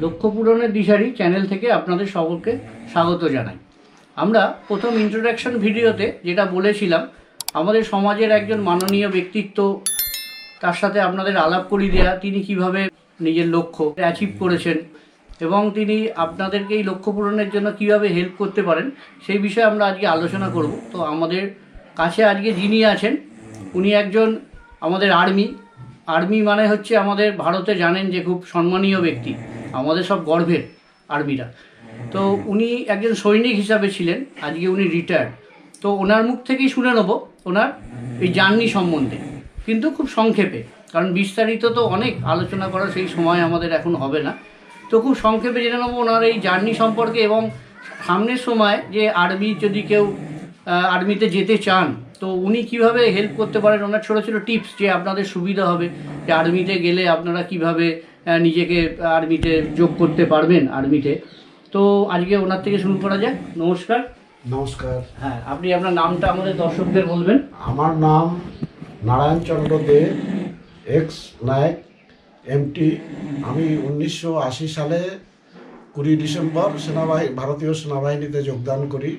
লক্ষ্য পূরণের দিশারি চ্যানেল থেকে আপনাদের সকলকে স্বাগত জানাই। আমরা প্রথম ইন্ট্রোডাকশন ভিডিওতে যেটা বলেছিলাম, আমাদের সমাজের একজন মাননীয় ব্যক্তিত্ব, তার সাথে আপনাদের আলাপ করিয়ে দেওয়া, তিনি কিভাবে নিজের লক্ষ্য অ্যাচিভ করেছেন এবং তিনি আপনাদেরকে এই লক্ষ্য পূরণের জন্য কিভাবে হেল্প করতে পারেন, সেই বিষয়ে আমরা আজকে আলোচনা করব। তো আমাদের কাছে আজকে যিনি আছেন, উনি একজন আমাদের আর্মি মানে হচ্ছে আমাদের ভারতে জানেন যে খুব সম্মানীয় ব্যক্তি, আমাদের সব গর্বের আর্মিরা। তো উনি একজন সৈনিক হিসাবে ছিলেন, আজকে উনি রিটায়ার্ড। তো ওনার মুখ থেকেই শুনে নেব ওনার এই জার্নি সম্বন্ধে, কিন্তু খুব সংক্ষেপে, কারণ বিস্তারিত তো অনেক আলোচনা করার সেই সময় আমাদের এখন হবে না। তো খুব সংক্ষেপে জেনে নেবো ওনার এই জার্নি সম্পর্কে, এবং সামনের সময় যে আর্মি যদি কেউ আর্মিতে যেতে চান তো উনি কিভাবে হেল্প করতে পারেন, ওনার ছোটো ছোটো টিপস যে আপনাদের সুবিধা হবে, যে আর্মিতে গেলে আপনারা কিভাবে নিজেকে আর্মিতে যোগ করতে পারবেন আর্মিতে। তো আজকে ওনার থেকে শুরু করা যাক। নমস্কার। নমস্কার। হ্যাঁ, আপনি আপনার নামটা আমাদের দর্শকদের বলবেন। আমার নাম নারায়ণ চন্দ্র দে, এক্স নায়ক এমটি। আমি 1980 সালে 20 ডিসেম্বর ভারতীয় সেনাবাহিনীতে যোগদান করি,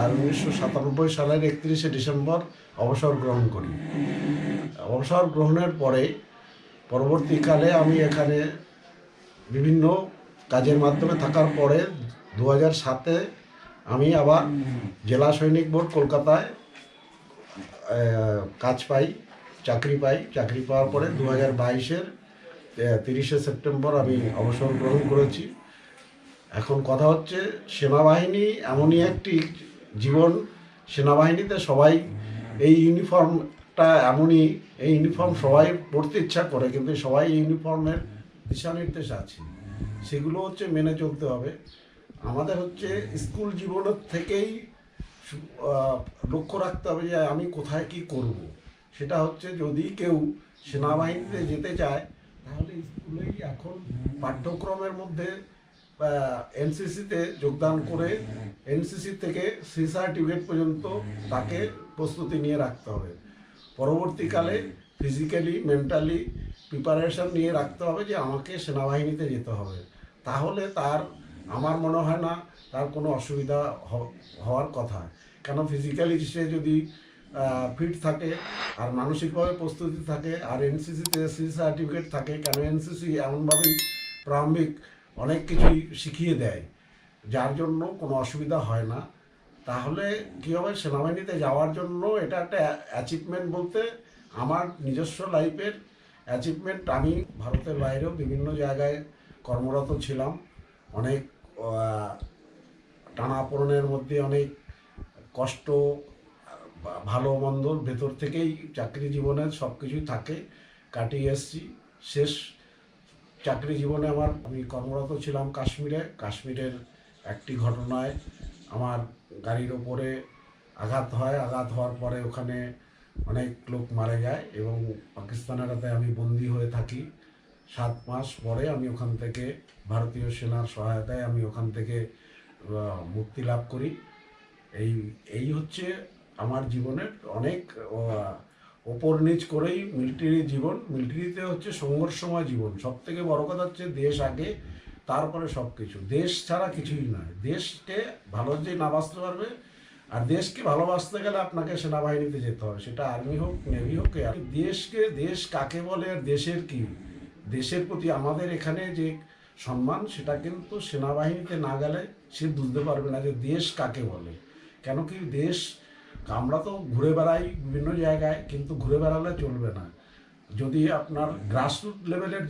আর 1997 সালের 31 ডিসেম্বর অবসর গ্রহণ করি। অবসর গ্রহণের পরবর্তীকালে আমি এখানে বিভিন্ন কাজের মাধ্যমে থাকার পরে 2007-এ আমি আবার জেলা সৈনিক বোর্ড কলকাতায় কাজ পাই, চাকরি পাই। চাকরি পাওয়ার পরে 2022-এর 30 সেপ্টেম্বর আমি অবসর গ্রহণ করেছি। এখন কথা হচ্ছে, সেনাবাহিনী এমনই একটি জীবন, সেনাবাহিনীতে সবাই এই ইউনিফর্মটা এমনই, এই ইউনিফর্ম সবাই পড়তে ইচ্ছা করে, কিন্তু সবাই এই ইউনিফর্মের দিশানির্দেশ আছে, সেগুলো হচ্ছে মেনে চলতে হবে। আমাদের হচ্ছে স্কুল জীবনের থেকেই লক্ষ্য রাখতে হবে যে আমি কোথায় কি করব। সেটা হচ্ছে, যদি কেউ সেনাবাহিনীতে যেতে চায় তাহলে স্কুলেই এখন পাঠ্যক্রমের মধ্যে এনসিসিতে যোগদান করে এনসিসি থেকে সি সার্টিফিকেট পর্যন্ত তাকে প্রস্তুতি নিয়ে রাখতে হবে। পরবর্তীকালে ফিজিক্যালি মেন্টালি প্রিপারেশন নিয়ে রাখতে হবে যে আমাকে সেনাবাহিনীতে যেতে হবে। তাহলে আমার মনে হয় না তার কোনো অসুবিধা হওয়ার কথা। কেন, ফিজিক্যালি সে যদি ফিট থাকে আর মানসিকভাবে প্রস্তুতি থাকে, আর এনসিসিতে সি সার্টিফিকেট থাকে, কেন এনসিসি এমনভাবেই প্রারম্ভিক অনেক কিছুই শিখিয়ে দেয়, যার জন্য কোনো অসুবিধা হয় না। তাহলে কী হবে, সেনাবাহিনীতে যাওয়ার জন্য এটা একটা অ্যাচিভমেন্ট। বলতে আমার নিজস্ব লাইফের অ্যাচিভমেন্ট। আমি ভারতের বাইরেও বিভিন্ন জায়গায় কর্মরত ছিলাম, অনেক টানাপোড়েনের মধ্যে, অনেক কষ্ট, ভালো মন্দর ভেতর থেকেই চাকরি জীবনের সব কিছুই থাকে, কাটিয়ে এসেছি। শেষ চাকরি জীবনে আমি কর্মরত ছিলাম কাশ্মীরের একটি ঘটনায় আমার গাড়ির ওপরে আঘাত হয়। আঘাত হওয়ার পরে ওখানে অনেক লোক মারা যায় এবং পাকিস্তানের হাতে আমি বন্দী হয়ে থাকি। 7 মাস পরে আমি ওখান থেকে ভারতীয় সেনার সহায়তায় আমি ওখান থেকে মুক্তি লাভ করি। এই হচ্ছে আমার জীবনের অনেক ওপর নিচ করেই মিলিটারি জীবন। মিলিটারিতে হচ্ছে সংঘর্ষময় জীবন। সব থেকে বড় কথা হচ্ছে দেশ আগে, তারপরে সব কিছু। দেশ ছাড়া কিছুই নয়। দেশকে ভালো যে না বাঁচতে পারবে, আর দেশকে ভালোবাসতে গেলে আপনাকে সেনাবাহিনীতে যেতে হবে, সেটা আর্মি হোক নেভি হোক। দেশ কাকে বলে আর দেশের কি, দেশের প্রতি আমাদের এখানে যে সম্মান, সেটা কিন্তু সেনাবাহিনীতে না গেলে সে বুঝতে পারবে না যে দেশ কাকে বলে। কেন কি, দেশ, আমরা তো ঘুরে বেড়াই বিভিন্ন জায়গায়, কিন্তু ঘুরে বেড়ালে চলবে না। যদি আপনার গ্রাসরুট লেভেলের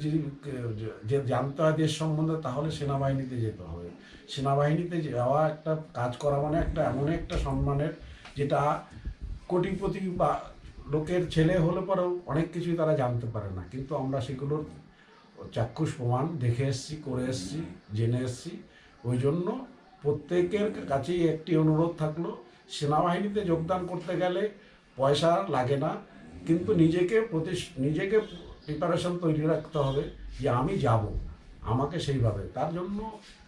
যে জানতে হয় দেশ সম্বন্ধে, তাহলে সেনাবাহিনীতে যেতে হবে। সেনাবাহিনীতে যাওয়া, একটা কাজ করা মানে এমন একটা সম্মানের, যেটা কোটিপতি বা লোকের ছেলে হলে পরেও অনেক কিছুই তারা জানতে পারে না। কিন্তু আমরা সেগুলোর চাক্ষুষ প্রমাণ দেখে এসেছি, করে এসেছি, জেনে এসেছি। ওই জন্য প্রত্যেকের কাছেই একটি অনুরোধ থাকলো, সেনাবাহিনীতে যোগদান করতে গেলে পয়সা লাগে না, কিন্তু নিজেকে প্রিপারেশন তৈরি রাখতে হবে যে আমি যাব, আমাকে সেইভাবে। তার জন্য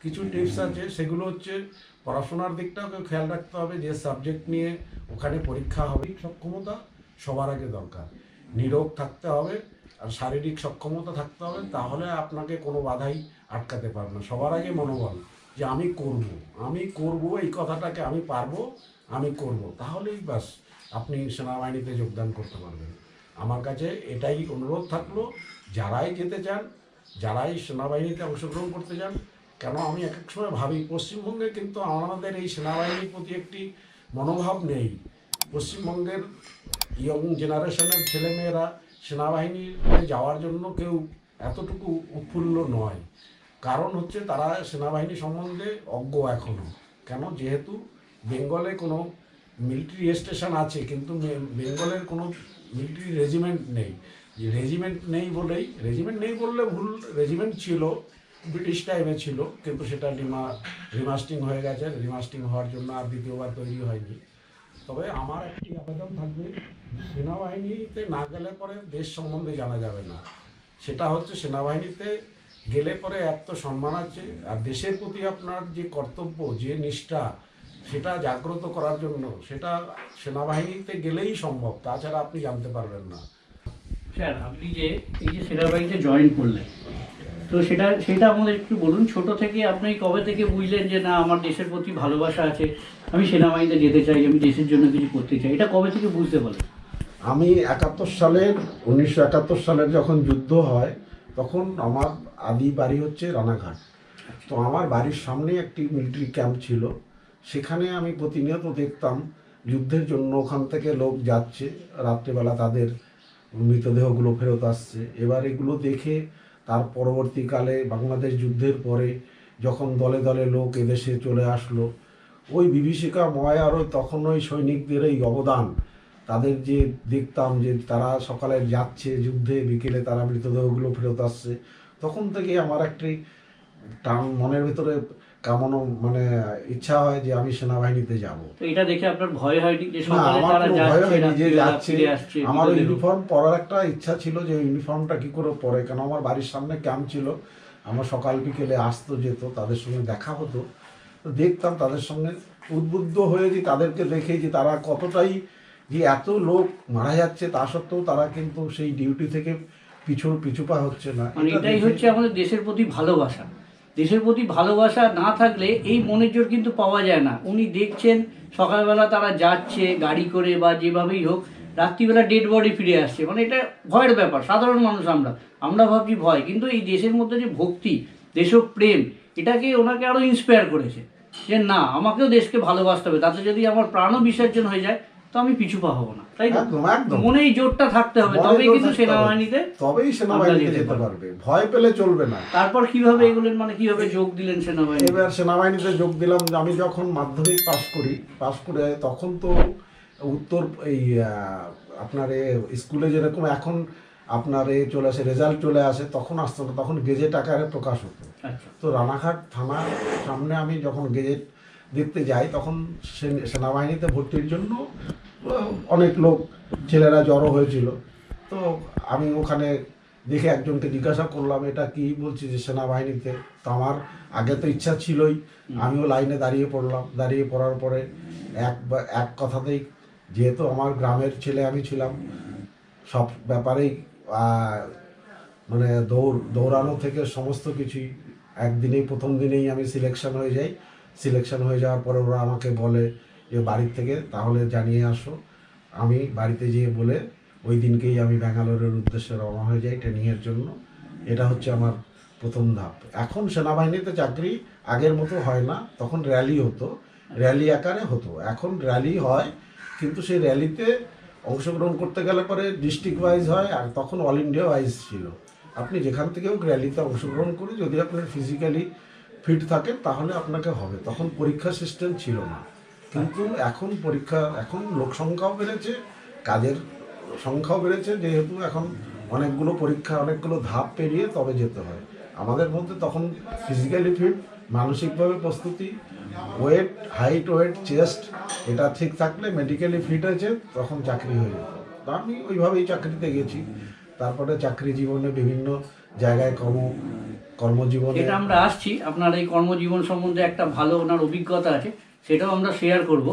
কিছু টিপস আছে, সেগুলো হচ্ছে পড়াশোনার দিকটাকে খেয়াল রাখতে হবে, যে সাবজেক্ট নিয়ে ওখানে পরীক্ষা হবে। সক্ষমতা সবার আগে দরকার, নিরোগ থাকতে হবে আর শারীরিক সক্ষমতা থাকতে হবে, তাহলে আপনাকে কোনো বাধাই আটকাতে পারবে না। সবার আগে মনোবল, যে আমি করব এই কথাটাকে, আমি পারবো, আমি করব, তাহলেই বাস আপনি সেনাবাহিনীতে যোগদান করতে পারবেন। আমার কাছে এটাই অনুরোধ থাকলো, যারাই যেতে চান, যারাই সেনাবাহিনীতে অংশগ্রহণ করতে চান, কেন আমি এক এক সময় ভাবি পশ্চিমবঙ্গে কিন্তু আমাদের এই সেনাবাহিনীর প্রতি একটি মনোভাব নেই। পশ্চিমবঙ্গের ইয়ং জেনারেশনের ছেলেমেয়েরা সেনাবাহিনীতে যাওয়ার জন্য কেউ এতটুকু উৎফুল্ল নয়। কারণ হচ্ছে তারা সেনাবাহিনী সম্বন্ধে অজ্ঞ এখনও। কেন? যেহেতু বেঙ্গলে কোনো মিলিটারি স্টেশন আছে, কিন্তু বেঙ্গলের কোনো মিলিটারি রেজিমেন্ট নেই। রেজিমেন্ট নেই বললে ভুল, রেজিমেন্ট ছিল, ব্রিটিশ টাইমে ছিল, কিন্তু সেটা রিমাস্টিং হয়ে গেছে। রিমাস্টিং হওয়ার জন্য আর দ্বিতীয়বার তৈরি হয়নি। তবে আমার একটি আবেদন থাকবে, সেনাবাহিনীতে না গেলে পরে দেশ সম্বন্ধে জানা যাবে না। সেটা হচ্ছে সেনাবাহিনীতে গেলে পরে এক তো সম্মান আছে, আর দেশের প্রতি আপনার যে কর্তব্য, যে নিষ্ঠা, সেটা জাগ্রত করার জন্য সেটা সেনাবাহিনীতে গেলেই সম্ভব, তাছাড়া আপনি জানতে পারবেন না। স্যার, আপনি যে এই যে সেনাবাহিনীতে জয়েন করলেন, তো সেটা আমাদের একটু বলুন। ছোট থেকে আপনি কবে থেকে বুঝলেন যে না, আমার দেশের প্রতি ভালোবাসা আছে, আমি সেনাবাহিনীতে যেতে চাই, আমি দেশের জন্য কিছু করতে চাই, এটা কবে থেকে বুঝতে পারলেন? আমি 1971 সালের যখন যুদ্ধ হয়, তখন আমার আদি বাড়ি হচ্ছে রানাঘাট। তো আমার বাড়ির সামনে একটি মিলিটারি ক্যাম্প ছিল, সেখানে আমি প্রতিনিয়ত দেখতাম যুদ্ধের জন্য ওখান থেকে লোক যাচ্ছে, রাত্রেবেলা তাদের মৃতদেহগুলো ফেরত আসছে। এবার এগুলো দেখে তার পরবর্তীকালে বাংলাদেশ যুদ্ধের পরে যখন দলে দলে লোক এদেশে চলে আসলো, ওই বিভীষিকাময় আরও তখন ওই সৈনিকদের এই অবদান, তাদের যে দেখতাম যে তারা সকালে যাচ্ছে যুদ্ধে, বিকেলে তারা মৃতদেহগুলো ফেরত আসছে, তখন থেকে আমার একটি টান মনের ভিতরে কামনো, মানে ইচ্ছা হয় যে আমি সেনাবাহিনীতে যাব। তো এটা দেখে আপনার ভয় হয়নি যে না, সকালে আমার তারা কোনো ভয় যাচ্ছে, হয়নি যে রাত্রিবেলা যাচ্ছে। ফিরে আসছে? আমার ইউনিফর্ম পরার একটা ইচ্ছা ছিল যে ইউনিফর্মটা কি করে পরে, কেন আমার বাড়ির সামনে ক্যাম্প ছিল, আমার সকাল বিকেলে আসতো যেত, তাদের সঙ্গে দেখা হতো, তো দেখতাম তাদের সঙ্গে উদ্বুদ্ধ হয়েছি তাদেরকে দেখে যে তারা কতটাই, যে এত লোক মারা যাচ্ছে তা সত্ত্বেও তারা কিন্তু সেই ডিউটি থেকে পিছুপা হচ্ছে না। মানে এটা এটাই দেখে- হচ্ছে আমাদের দেশের প্রতি ভালোবাসা। দেশের প্রতি ভালোবাসা না থাকলে এই মনের জোর কিন্তু পাওয়া যায় না। উনি দেখছেন সকালবেলা তারা যাচ্ছে গাড়ি করে বা যেভাবেই হোক, রাত্রিবেলা ডেড বডি ফিরে আসছে, মানে এটা ভয়ের ব্যাপার। সাধারণ মানুষ আমরা ভাবছি ভয়, কিন্তু এই দেশের মধ্যে যে ভক্তি, দেশপ্রেম, এটাকে ওনাকে আরও ইন্সপায়ার করেছে যে না, আমাকেও দেশকে ভালোবাসতে হবে, তাতে যদি আমার প্রাণও বিসর্জন হয়ে যায় তো আমি পিছু পা হবো না, তাই না? একদম একদম মনেই জোরটা থাকতে হবে, মনে তবেই জোর কিন্তু থাকতে হবে। সেনাবাহিনীতে তবেই সেনাবাহিনীতে আমরা যেতে যেতে পারবো। পারবে, ভয় পেলে চলবে না। তারপর কিভাবে এগুলেন, মানে কিভাবে যোগ দিলেন সেনাবাহিনী? এবার সেনাবাহিনীতে যোগ দিলাম। আমি যখন মাধ্যমিক পাস করে তখন তো উত্তর এই আপনার স্কুলে যেরকম এখন আপনার চলে আসে, রেজাল্ট চলে আসে, তখন আসতো না, তখন গেজেট আকারে প্রকাশ হতো। আচ্ছা। তো রানাঘাট থানার সামনে আমি যখন গেজেট দেখতে যাই, তখন সেনাবাহিনীতে ভর্তির জন্য অনেক লোক ছেলেরা জড়ো হয়েছিল। তো আমি ওখানে দেখে একজনকে জিজ্ঞাসা করলাম, এটা কি? বলছি যে সেনাবাহিনীতে। তো আমার আগে তো ইচ্ছা ছিলই, আমিও লাইনে দাঁড়িয়ে পড়লাম। দাঁড়িয়ে পড়ার পরে এক কথাতেই, যেহেতু আমার গ্রামের ছেলে আমি ছিলাম, সব ব্যাপারেই মানে দৌড়ানো থেকে সমস্ত কিছুই একদিনেই, প্রথম দিনেই আমি সিলেকশন হয়ে যাই। সিলেকশন হয়ে যাওয়ার পরে ওরা আমাকে বলে যে বাড়ির থেকে তাহলে জানিয়ে আসো। আমি বাড়িতে যেয়ে বলে ওই দিনকেই আমি ব্যাঙ্গালোরের উদ্দেশ্যে রওনা হয়ে যাই ট্রেনিংয়ের জন্য। এটা হচ্ছে আমার প্রথম ধাপ। এখন সেনাবাহিনীতে চাকরি আগের মতো হয় না, তখন র্যালি হতো, র্যালি আকারে হতো। এখন র্যালি হয়, কিন্তু সেই র্যালিতে অংশগ্রহণ করতে গেলে পরে ডিস্ট্রিক্ট ওয়াইজ হয়, আর তখন অল ইন্ডিয়া ওয়াইজ ছিল। আপনি যেখান থেকেও র্যালিতে অংশগ্রহণ করে যদি আপনার ফিজিক্যালি ফিট থাকেন তাহলে আপনাকে হবে। তখন পরীক্ষা সিস্টেম ছিল না, কিন্তু এখন লোক সংখ্যাও বেড়েছে, কাজের সংখ্যাও বেড়েছে, যেহেতু এখন অনেকগুলো পরীক্ষা, অনেকগুলো ধাপ পেরিয়ে তবে যেতে হয়। আমাদের মধ্যে তখন ফিজিক্যালি ফিট, মানসিকভাবে প্রস্তুতি, হাইট, ওয়েট, চেস্ট এটা ঠিক থাকলে, মেডিকেলি ফিট আছে, তখন চাকরি হয়ে যেত। তো আমি ওইভাবেই চাকরিতে গেছি। তারপরে চাকরি জীবনে বিভিন্ন জায়গায় কর্মজীবনে এটা আমরা আসছি, আপনার এই কর্মজীবন সম্বন্ধে একটা ভালো ওনার অভিজ্ঞতা আছে, সেটাও আমরা শেয়ার করব।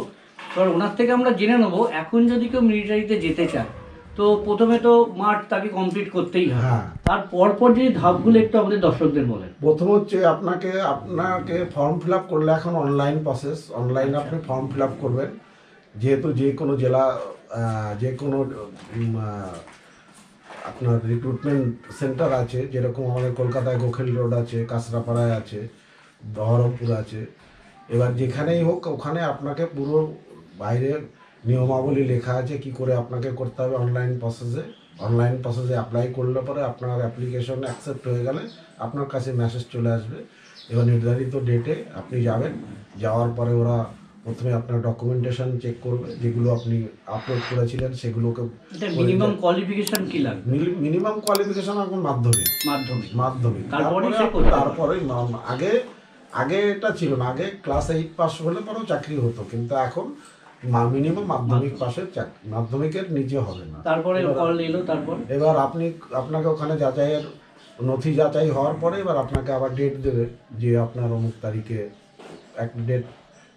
তো ওনার থেকে আমরা জেনে নেবো, এখন যদি কেউ মিলিটারিতে যেতে চায়, তো প্রথমে তো মাঠ তাকে কমপ্লিট করতেই হবে। হ্যাঁ। তার পরপর যে ধাপগুলো একটু আমাদের দর্শকদের বলেন। প্রথম হচ্ছে আপনাকে ফর্ম ফিল আপ করলে এখন অনলাইন প্রসেস, অনলাইনে আপনি ফর্ম ফিল আপ করবেন। যেহেতু যে কোনো জেলা যে কোনো আপনার রিক্রুটমেন্ট সেন্টার আছে, যেরকম আমাদের কলকাতায় গোখেল রোড আছে, কাঁচরাপাড়ায় আছে, বহরমপুর আছে। এবার যেখানেই হোক ওখানে আপনাকে পুরো বাইরের নিয়মাবলী লেখা আছে কি করে আপনাকে করতে হবে। অনলাইন প্রসেসে অ্যাপ্লাই করলে পরে আপনার অ্যাপ্লিকেশন অ্যাকসেপ্ট হয়ে গেলে আপনার কাছে মেসেজ চলে আসবে। এবার নির্ধারিত ডেটে আপনি যাবেন, যাওয়ার পরে ওরা প্রথমে আপনার ডকুমেন্টেশন চেক করবে, যেগুলো আপনি আপলোড করেছিলেন সেগুলোকে। মিনিমাম কোয়ালিফিকেশন কি লাগবে? মিনিমাম কোয়ালিফিকেশন এখন মাধ্যমিক। তারপরে আগে এটা ছিল না, আগে ক্লাস 8 পাস হলে পরেও চাকরি হতো, কিন্তু এখন মিনিমাম মাধ্যমিক পাশের চাকরি, মাধ্যমিকের নিচে হবে না। তারপরে এবার আপনাকে ওখানে নথি যাচাই হওয়ার পরে এবার আপনাকে আবার ডেট দেবে যে আপনার অমুক তারিখে এক ডেট,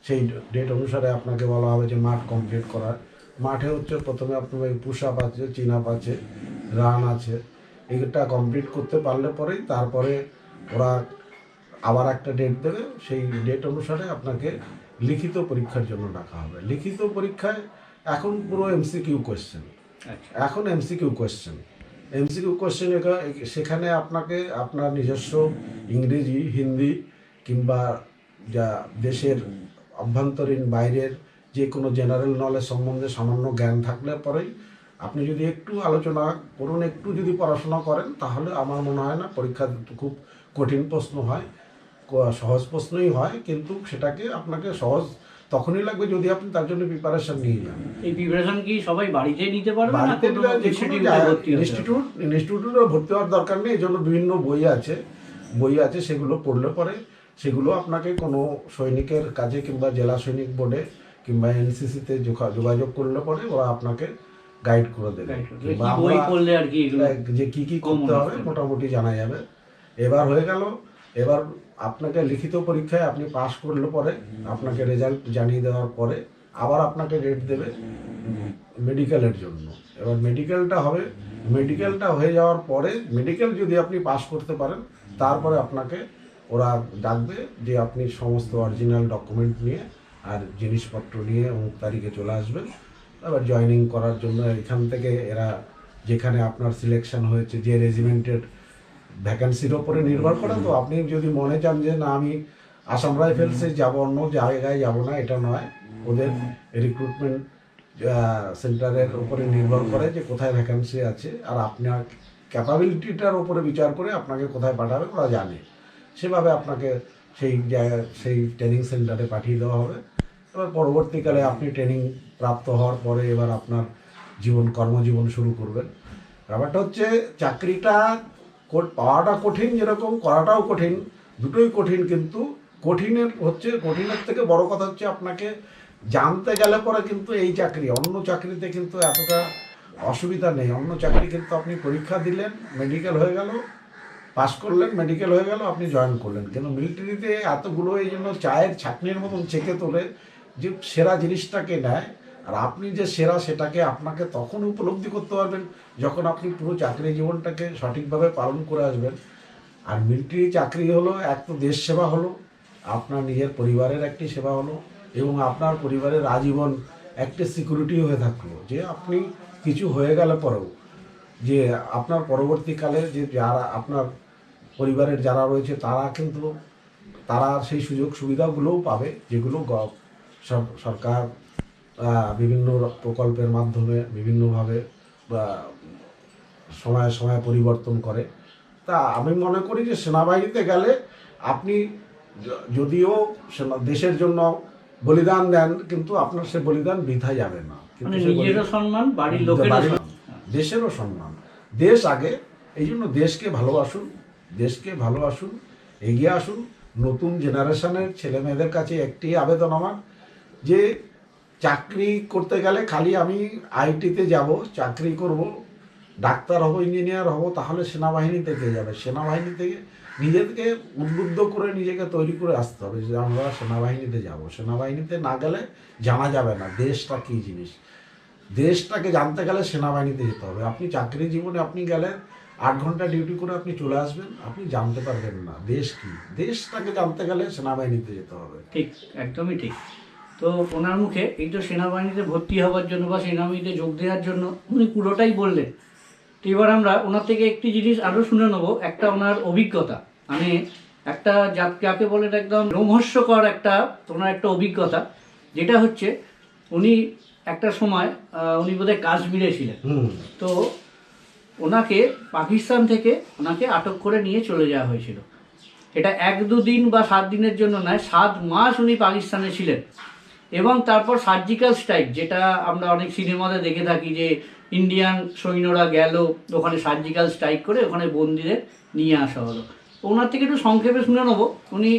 সেই ডেট অনুসারে আপনাকে বলা হবে যে মাঠ কমপ্লিট করার। মাঠে হচ্ছে প্রথমে আপনার পুশ আপ আছে, চিন আপ আছে, রান আছে, এইটা কমপ্লিট করতে পারলে পরেই তারপরে ওরা আবার একটা ডেট দেবে। সেই ডেট অনুসারে আপনাকে লিখিত পরীক্ষার জন্য ডাকা হবে। লিখিত পরীক্ষায় এখন পুরো এমসিকিউ কোয়েশ্চেন। এখন এমসিকিউ কোয়েশ্চেন সেখানে আপনাকে আপনার নিজস্ব ইংরেজি, হিন্দি কিংবা যা দেশের অভ্যন্তরীণ বাইরের যে কোনো জেনারেল নলেজ সম্বন্ধে সামান্য জ্ঞান থাকলে পরেই আপনি যদি একটু আলোচনা করুন, একটু যদি পড়াশোনা করেন, তাহলে আমার মনে হয় না পরীক্ষা খুব কঠিন প্রশ্ন হয়, সহজ প্রশ্নই হয়, কিন্তু সেটাকে আপনাকে সহজ তখনই লাগবে যদি আপনি তার জন্য প্রিপারেশন নিয়ে যান। এই প্রিপারেশন কি সবাই বাড়িতে নিতে পারবে? বাড়িতে ইনস্টিটিউটে ভর্তি হওয়ার দরকার নেই। এই জন্য বিভিন্ন বই আছে সেগুলো পড়লে পরে সেগুলো আপনাকে কোনো সৈনিকের কাজে কিংবা জেলা সৈনিক বোর্ডে কিংবা এনসিসিতে যোগাযোগ করলে পরে ওরা আপনাকে গাইড করে দেবে, যে কি করতে হবে মোটামুটি জানা যাবে। এবার হয়ে গেল, এবার আপনাকে লিখিত পরীক্ষায় আপনি পাস করলে পরে আপনাকে রেজাল্ট জানিয়ে দেওয়ার পরে আবার আপনাকে ডেট দেবে মেডিকেলের জন্য। এবার মেডিকেলটা হয়ে যাওয়ার পরে, মেডিকেল যদি আপনি পাস করতে পারেন, তারপরে আপনাকে ওরা ডাকবে যে আপনি সমস্ত অরিজিনাল ডকুমেন্ট নিয়ে আর জিনিসপত্র নিয়ে অমুক তারিখে চলে আসবেন। এবার জয়েনিং করার জন্য এখান থেকে এরা যেখানে আপনার সিলেকশন হয়েছে, যে রেজিমেন্টের ভ্যাকেন্সির ওপরে নির্ভর করে। তো আপনি যদি মনে চান যে না আমি আসাম রাইফেলসে যাব, অন্য জায়গায় যাব না, এটা নয়। ওদের রিক্রুটমেন্ট সেন্টারের উপরে নির্ভর করে যে কোথায় ভ্যাকেন্সি আছে, আর আপনার ক্যাপাবিলিটিটার উপরে বিচার করে আপনাকে কোথায় পাঠাবে ওরা জানে। সেভাবে আপনাকে সেই ট্রেনিং সেন্টারে পাঠিয়ে দেওয়া হবে। এবার পরবর্তীকালে আপনি ট্রেনিং প্রাপ্ত হওয়ার পরে এবার আপনার কর্মজীবন শুরু করবেন। ব্যাপারটা হচ্ছে চাকরিটা পাওয়াটা কঠিন, যেরকম করাটাও কঠিন, দুটোই কঠিন। কিন্তু কঠিনের থেকে বড় কথা হচ্ছে আপনাকে জানতে গেলে পরে কিন্তু এই চাকরি, অন্য চাকরিতে কিন্তু এতটা অসুবিধা নেই। অন্য চাকরি কিন্তু আপনি পরীক্ষা দিলেন, মেডিকেল হয়ে গেল, পাস করলেন, মেডিকেল হয়ে গেল, আপনি জয়েন করলেন। কিন্তু মিলিটারিতে এতগুলো এই জন্য চায়ের ছাঁকনির মতন ছেঁকে তোলে যে সেরা জিনিসটাকে নেয়, আর আপনি যে সেরা সেটাকে আপনাকে তখন উপলব্ধি করতে পারবেন যখন আপনি পুরো চাকরি জীবনটাকে সঠিকভাবে পালন করে আসবেন। আর মিলিটারি চাকরি হলো এক তো দেশ সেবা হলো, আপনার নিজের পরিবারের একটি সেবা হলো, এবং আপনার পরিবারের আজীবন একটা সিকিউরিটি হয়ে থাকলো, যে আপনি কিছু হয়ে গেলে পরেও যে আপনার পরবর্তীকালে যে যারা আপনার পরিবারের যারা রয়েছে তারা সেই সুযোগ সুবিধাগুলোও পাবে, যেগুলো সরকার বিভিন্ন প্রকল্পের মাধ্যমে বিভিন্নভাবে সময়ে সময়ে পরিবর্তন করে। তা আমি মনে করি যে সেনাবাহিনীতে গেলে আপনি যদিও দেশের জন্য বলিদান দেন, কিন্তু আপনার সে বলিদান বৃথা যাবে না। দেশেরও সম্মান, দেশ আগে। এই জন্য দেশকে ভালোবাসুন, এগিয়ে আসুন। নতুন জেনারেশনের ছেলে মেয়েদের কাছে একটি আবেদন আমার, যে চাকরি করতে গেলে খালি আমি আইটিতে যাব, চাকরি করব, ডাক্তার হব, ইঞ্জিনিয়ার হব, তাহলে সেনাবাহিনী থেকে যাবে। সেনাবাহিনী থেকে নিজেকে উদ্বুদ্ধ করে নিজেকে তৈরি করে আসতে হবে যে আমরা সেনাবাহিনীতে যাব। সেনাবাহিনীতে না গেলে জানা যাবে না দেশটা কী জিনিস। দেশটাকে জানতে গেলে সেনাবাহিনীতে যেতে হবে। আপনি চাকরি জীবনে আপনি গেলে 8 ঘন্টা ডিউটি করে আপনি চলে আসবেন, আপনি জানতে পারবেন না দেশ কি। দেশটাকে জানতে গেলে সেনাবাহিনীতে যেতে হবে। ঠিক, একদমই ঠিক। তো ওনার মুখে এই তো সেনাবাহিনীতে ভর্তি হওয়ার জন্য বা সেনাবাহিনীতে যোগ দেওয়ার জন্য উনি পুরোটাই বললেন। তো এবার আমরা ওনার থেকে একটি জিনিস আরও শুনে নেবো, একটা ওনার অভিজ্ঞতা, মানে একটা যাকে বলেন একদম রোমহর্ষকর একটা ওনার একটা অভিজ্ঞতা, যেটা হচ্ছে উনি একটা সময় উনি বোধহয় কাশ্মীরে ছিলেন। তো ওনাকে পাকিস্তান থেকে ওনাকে আটক করে নিয়ে চলে যাওয়া হয়েছিল। এটা 1-2 দিন বা 7 দিনের জন্য নয়, 7 মাস উনি পাকিস্তানে ছিলেন। এবং তারপর সার্জিক্যাল স্ট্রাইক, যেটা আমরা অনেক সিনেমাতে দেখে থাকি, যে ইন্ডিয়ান সৈন্যরা গেল ওখানে সার্জিক্যাল স্ট্রাইক করে ওখানে বন্দীদের নিয়ে আসা হলো। তো ওনার থেকে একটু সংক্ষেপে শুনে নেবো। উনি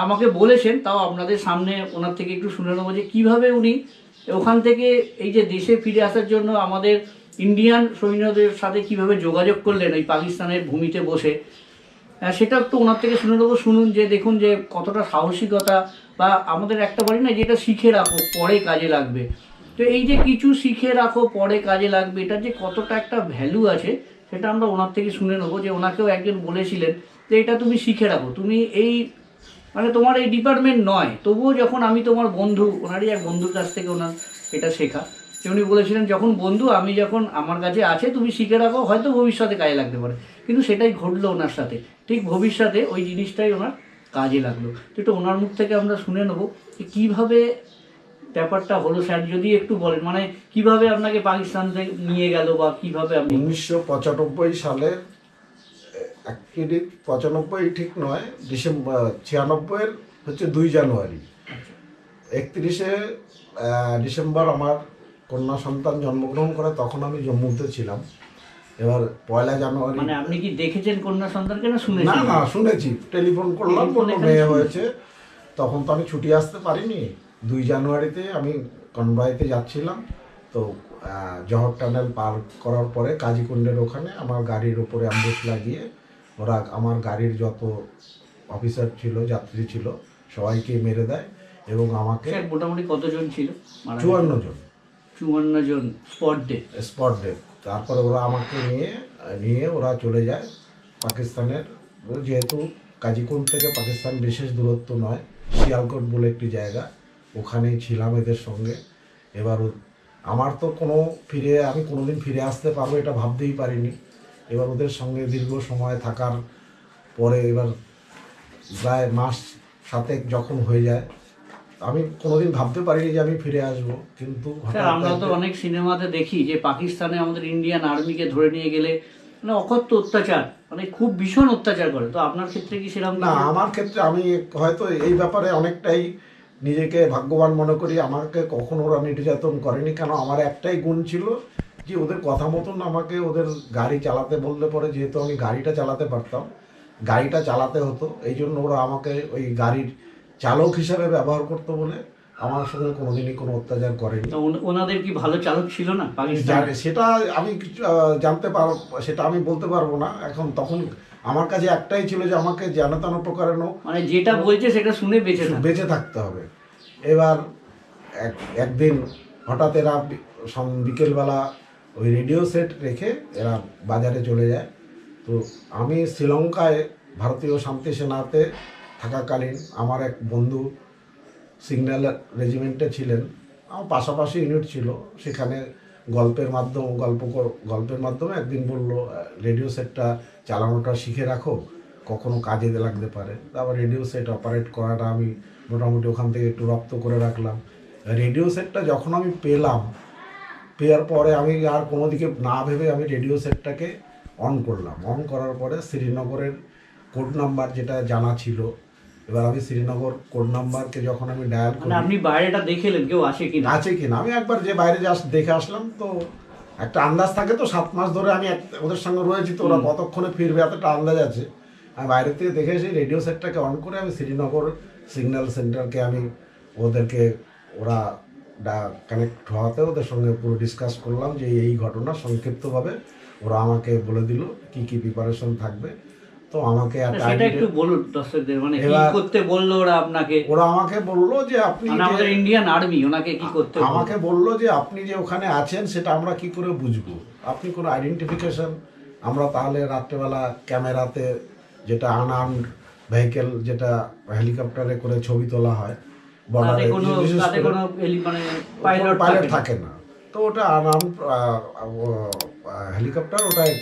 আমাকে বলেছেন, তাও আপনাদের সামনে ওনার থেকে একটু শুনে নেবো যে কীভাবে উনি ওখান থেকে এই যে দেশে ফিরে আসার জন্য আমাদের ইন্ডিয়ান সৈন্যদের সাথে কিভাবে যোগাযোগ করলেন ওই পাকিস্তানের ভূমিতে বসে। সেটা একটু ওনার থেকে শুনে নেবো। শুনুন যে দেখুন যে কতটা সাহসিকতা, বা আমাদের একটা বলি না যেটা শিখে রাখো পরে কাজে লাগবে। তো এই যে কিছু শিখে রাখো পরে কাজে লাগবে, এটার যে কতটা একটা ভ্যালু আছে সেটা আমরা ওনার থেকে শুনে নেবো। যে ওনাকেও একজন বলেছিলেন যে এটা তুমি শিখে রাখো, তুমি এই মানে তোমার এই ডিপার্টমেন্ট নয়, তবুও যখন আমি তোমার বন্ধু, ওনারই এক বন্ধুর কাছ থেকে ওনার এটা শেখা, যে উনি বলেছিলেন যখন বন্ধু আমি যখন আমার কাছে আছে তুমি শিখে রাখো, হয়তো ভবিষ্যতে কাজে লাগতে পারে। কিন্তু সেটাই ঘটলো ওনার সাথে, ঠিক ভবিষ্যতে ওই জিনিসটাই ওনার কাজে লাগলো। তো একটু ওনার মুখ থেকে আমরা শুনে নেবো যে কীভাবে ব্যাপারটা হলো। স্যার যদি একটু বলেন, মানে কিভাবে আপনাকে পাকিস্তান থেকে নিয়ে গেল বা কিভাবে আপনি। 1995 সালের অ্যাকচুয়ালি 95 ঠিক নয়, ডিসেম্বর 96-এর হচ্ছে 2 জানুয়ারি। 31শে ডিসেম্বর আমার কন্যা সন্তান জন্মগ্রহণ করে, তখন আমি জম্মুতে ছিলাম। এবার 1 জানুয়ারি, মানে আপনি কি দেখেছেন কন্যা সন্তানকে না না শুনেছেন? না শুনেছি, টেলিফোন করলাম, বললো মেয়ে হয়েছে। তখন তো আমি ছুটি আসতে পারিনি। 2 জানুয়ারিতে আমি কনভয়েতে যাচ্ছিলাম। তো জহর টানেল পার করার পরে কাজীকুণ্ডের ওখানে আমার গাড়ির ওপরে অ্যাম্বুশ লাগিয়ে ওরা আমার গাড়ির যত অফিসার ছিল, যাত্রী ছিল, সবাইকে মেরে দেয়। এবং আমাকে স্যার মোটামুটি কতজন ছিল? 54 জন। 54 জন স্পট ডেথ। তারপরে ওরা আমাকে নিয়ে ওরা চলে যায় পাকিস্তানের। যেহেতু কাজীকুণ্ড থেকে পাকিস্তান বিশেষ দূরত্ব নয়, শিয়ালকোট বলে একটি জায়গা, ওখানেই ছিলাম এদের সঙ্গে। এবার আমার তো আমি কোনোদিন ফিরে আসতে পারবো এটা ভাবতেই পারিনি। এবার ওদের সঙ্গে দীর্ঘ সময় থাকার পরে এবার প্রায় মাস 7 যখন হয়ে যায়, আমি কোনোদিন ভাবতে পারিনি যে আমি ফিরে আসবো। কিন্তু স্যার আমরা তো অনেক সিনেমাতে দেখি যে পাকিস্তানে আমাদের ইন্ডিয়ান আর্মিকে ধরে নিয়ে গেলে মানে অকথ্য অত্যাচার, মানে খুব ভীষণ অত্যাচার করে। তো আপনার ক্ষেত্রে কি সেরকম? না, আমার ক্ষেত্রে আমি হয়তো এই ব্যাপারে অনেকটাই নিজেকে ভাগ্যবান মনে করি। আমাকে কখনো ওরা নির্যাতন করেনি, কেন আমার একটাই গুণ ছিল যে ওদের কথা মতন আমাকে ওদের গাড়ি চালাতে বললে পরে, যেহেতু আমি গাড়িটা চালাতে পারতাম, গাড়িটা চালাতে হতো, এই জন্য ওরা আমাকে ওই গাড়ির চালক হিসাবে ব্যবহার করতো বলে আমার সঙ্গে কোনোদিনই কোনো অত্যাচার করেনি। ওনাদের কি ভালো চালক ছিল না পাকিস্তান? সেটা আমি সেটা আমি বলতে পারবো না এখন। তখন আমার কাছে একটাই ছিল যে আমাকে যেন তেন প্রকারেণ মানে যেটা বলছে সেটা শুনে বেঁচে থাকতে হবে। এবার একদিন হঠাৎ এরা বিকেলবেলা ওই রেডিও সেট রেখে এরা বাজারে চলে যায়। তো আমি শ্রীলঙ্কায় ভারতীয় শান্তি সেনাতে থাকাকালীন আমার এক বন্ধু সিগন্যাল রেজিমেন্টে ছিলেন, আমার পাশাপাশি ইউনিট ছিল, সেখানে গল্পের মাধ্যমে একদিন বললো রেডিও সেটটা চালানোটা শিখে রাখো, কখনো কাজে লাগতে পারে। তারপর রেডিও সেট অপারেট করাটা আমি মোটামুটি ওখান থেকে একটু রপ্ত করে রাখলাম। রেডিও সেটটা যখন আমি পেয়ার পরে আমি আর কোনো দিকে না ভেবে আমি রেডিও সেটটাকে অন করলাম। অন করার পরে শ্রীনগরের কোড নাম্বার যেটা জানা ছিল, এবার আমি শ্রীনগর কোড নাম্বারকে যখন আমি ডায়াল করি, আপনি বাইরেটা দেখেলেন কেউ আছে কিনা? আমি একবার যে বাইরে দেখে আসলাম। তো একটা আন্দাজ থাকে, তো 7 মাস ধরে আমি ওদের সঙ্গে রয়েছি, তো ওরা কতক্ষণে ফিরবে এতটা আন্দাজ আছে। আমি বাইরে থেকে দেখে এসে রেডিও সেটটাকে অন করে আমি শ্রীনগর সিগন্যাল সেন্টারকে ওরা কানেক্ট হওয়াতে ওদের সঙ্গে পুরো ডিসকাস করলাম যে এই ঘটনা সংক্ষিপ্তভাবে। ওরা আমাকে বলে দিল কি প্রিপারেশন থাকবে। তো আমাকে একটা সেটা ID একটু বলুন দর্শকদের, মানে কি এবার- করতে বললো ওরা আপনাকে? ওরা আমাকে বললো যে আপনি মানে আমাদের যে- ইন্ডিয়ান আর্মি ওনাকে কি করতে বললো? আমাকে বললো যে আপনি যে ওখানে আছেন সেটা আমরা কি করে বুঝবো, আপনি কোনো আইডেন্টিফিকেশন, আমরা তাহলে রাত্রেবেলা ক্যামেরাতে, যেটা আনআর্মড ভেহিকেল, যেটা হেলিকপ্টারে করে ছবি তোলা হয় তাতে বর্ডারে, কোনো বিশেষ তাতে করে কোনো মানে পাইলট পাইলট থাকে না। থাকে না, তো ওটা আনআর্মড হেলিকপ্টার, ওটাই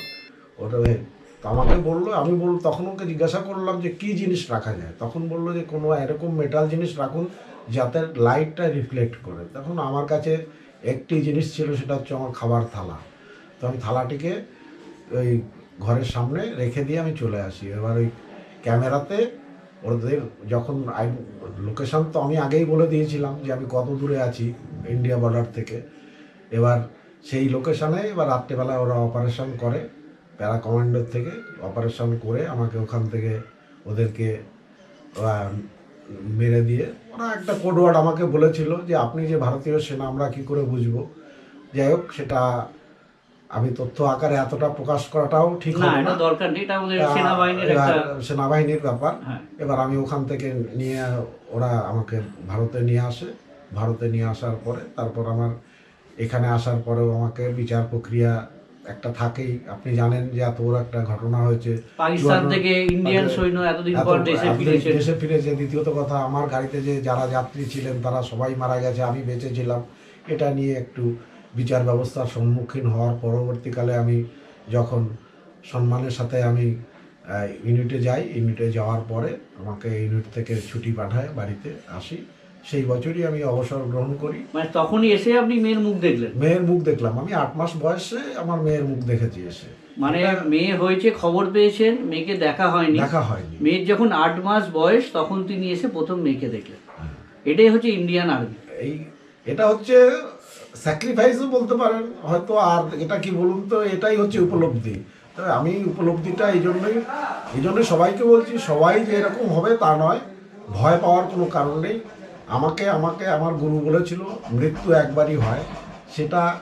ওটা তো আমাকে বললো, আমি তখন ওকে জিজ্ঞাসা করলাম যে কি জিনিস রাখা যায়, তখন বললো যে কোনো এরকম মেটাল জিনিস রাখুন যাতে লাইটটা রিফ্লেক্ট করে। তখন আমার কাছে একটি জিনিস ছিল, সেটা হচ্ছে আমার খাবার থালা। তো আমি থালাটিকে ওই ঘরের সামনে রেখে দিয়ে আমি চলে আসি। এবার ওই ক্যামেরাতে ওদের যখন লোকেশন তো আমি আগেই বলে দিয়েছিলাম যে আমি কত দূরে আছি ইন্ডিয়া বর্ডার থেকে। এবার সেই লোকেশানে এবার রাত্রেবেলায় ওরা অপারেশন করে, প্যারা কমান্ডোর থেকে অপারেশন করে আমাকে ওখান থেকে ওদেরকে মেরে দিয়ে, ওরা একটা কোড ওয়ার্ড আমাকে বলেছিল যে আপনি যে ভারতীয় সেনা আমরা কি করে বুঝবো। যাই হোক, সেটা আমি তথ্য আকারে এতটা প্রকাশ করাটাও ঠিক না, হবে এটা না, দরকার নেই, এটা আমাদের সেনাবাহিনীর একটা সেনাবাহিনীর ব্যাপার। হ্যাঁ। এবার আমি ওখান থেকে নিয়ে, ওরা আমাকে ভারতে নিয়ে আসে। ভারতে নিয়ে আসার পরে তারপর আমার এখানে আসার পরেও আমাকে বিচার প্রক্রিয়া একটা থাকেই। আপনি জানেন যে এত বড় একটা ঘটনা হয়েছে, পাকিস্তান থেকে ইন্ডিয়ান সৈন্য এতদিন পর দেশে ফিরেছে। দেশে ফিরেছে। দ্বিতীয়ত কথা, আমার গাড়িতে যে যারা যাত্রী ছিলেন তারা সবাই মারা গেছে, আমি বেঁচে ছিলাম। এটা নিয়ে একটু বিচার ব্যবস্থার সম্মুখীন হওয়ার পরবর্তীকালে আমি যখন সম্মানের সাথে আমি ইউনিটে যাই, ইউনিটে যাওয়ার পরে আমাকে ইউনিট থেকে ছুটি পাঠায়, বাড়িতে আসি। সেই বছরই আমি অবসর গ্রহণ করি। মানে তখনই এসে আপনি মেয়ের মুখ দেখলেন? মেয়ের মুখ দেখলাম, আমি 8 মাস বয়সে আমার মেয়ের মুখ দেখেছি এসে। মানে মেয়ে হয়েছে খবর পেয়েছেন, মেয়েকে দেখা হয়নি। দেখা হয়নি। মেয়ের যখন 8 মাস বয়স তখন তিনি এসে প্রথম মেয়েকে দেখলেন। এটাই হচ্ছে ইন্ডিয়ান আর্মি। এটা হচ্ছে স্যাক্রিফাইসও বলতে পারেন হয়তো, আর এটা কি বলুন তো, এটাই হচ্ছে উপলব্ধি। তবে আমি উপলব্ধিটা এই জন্যই সবাইকে বলছি, সবাই যে এরকম হবে তা নয়, ভয় পাওয়ার কোনো কারণ নেই। আমাকে আমার গুরু বলেছিল মৃত্যু একবারই হয়, সেটা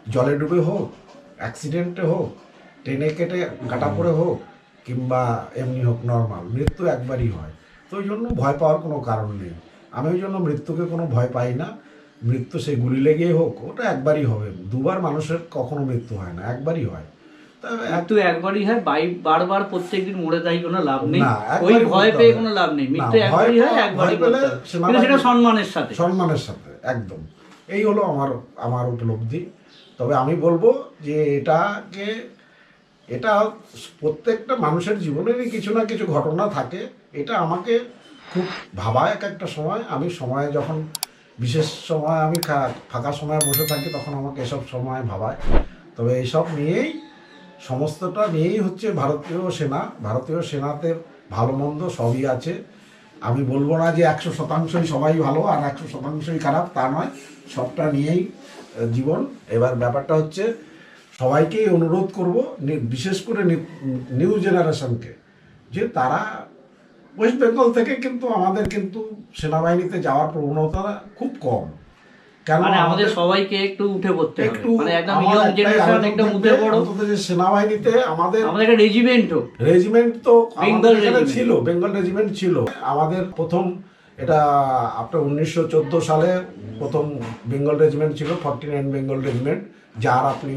জলে ডুবে হোক, অ্যাক্সিডেন্টে হোক, ট্রেনে কাটা পড়ে হোক, কিংবা এমনি হোক, নর্মাল, মৃত্যু একবারই হয়। তো ওই জন্য ভয় পাওয়ার কোনো কারণ নেই। আমি ওই জন্য মৃত্যুকে কোনো ভয় পাই না। মৃত্যু সেই গুলি লেগেই হোক, ওটা একবারই হবে। দুবার মানুষের কখনো মৃত্যু হয় না, একবারই হয়। মৃত্যু একবারই হয়, বারবার প্রত্যেকদিন মরে তাই কোনো লাভ নেই। না, ওই একবারই ভয় করতে পেয়ে হবে। কোনো লাভ নেই। না, মৃত্যু ভয় একবারই হয়, ভয় একবারই পেলে করতে হবে। সেনাবাহিনী- কিন্তু সেটা সম্মানের সাথে। সম্মানের সাথে, একদম। এই হলো আমার উপলব্ধি। তবে আমি বলবো যে এটা প্রত্যেকটা মানুষের জীবনেরই কিছু না কিছু ঘটনা থাকে। এটা আমাকে খুব ভাবায় একটা সময়। আমি সময়ে যখন বিশেষ সময় আমি ফাঁকা সময়ে বসে থাকি, তখন আমাকে এসব সময় ভাবায়। তবে এইসব নিয়েই, সমস্তটা নিয়েই হচ্ছে ভারতীয় সেনাতে ভালো মন্দ সবই আছে। আমি বলবো না যে 100%ই সবাই ভালো আর 100%ই খারাপ, তা নয়, সবটা নিয়েই জীবন। এবার ব্যাপারটা হচ্ছে, সবাইকেই অনুরোধ করব, বিশেষ করে নিউ জেনারেশনকে, যে তারা ওয়েস্ট বেঙ্গল থেকে কিন্তু আমাদের কিন্তু সেনাবাহিনীতে যাওয়ার প্রবণতা খুব কম। কেন মানে আমাদের সবাইকে একটু উঠে পড়তে হবে, একটু মানে একদম আমার ইয়ং একটাই জেনারেশন আবেদন একদম থাকবে, উঠে পড়ো। অন্তত যে সেনাবাহিনীতে আমাদের একটা রেজিমেন্ট হোক। রেজিমেন্ট তো বেঙ্গল আমাদের এখানে রেজিমেন্ট ছিল, বেঙ্গল রেজিমেন্ট ছিল। আমাদের প্রথম, এটা আপনার 1914 সালে প্রথম বেঙ্গল রেজিমেন্ট ছিল, 49 বেঙ্গল রেজিমেন্ট। যার আপনি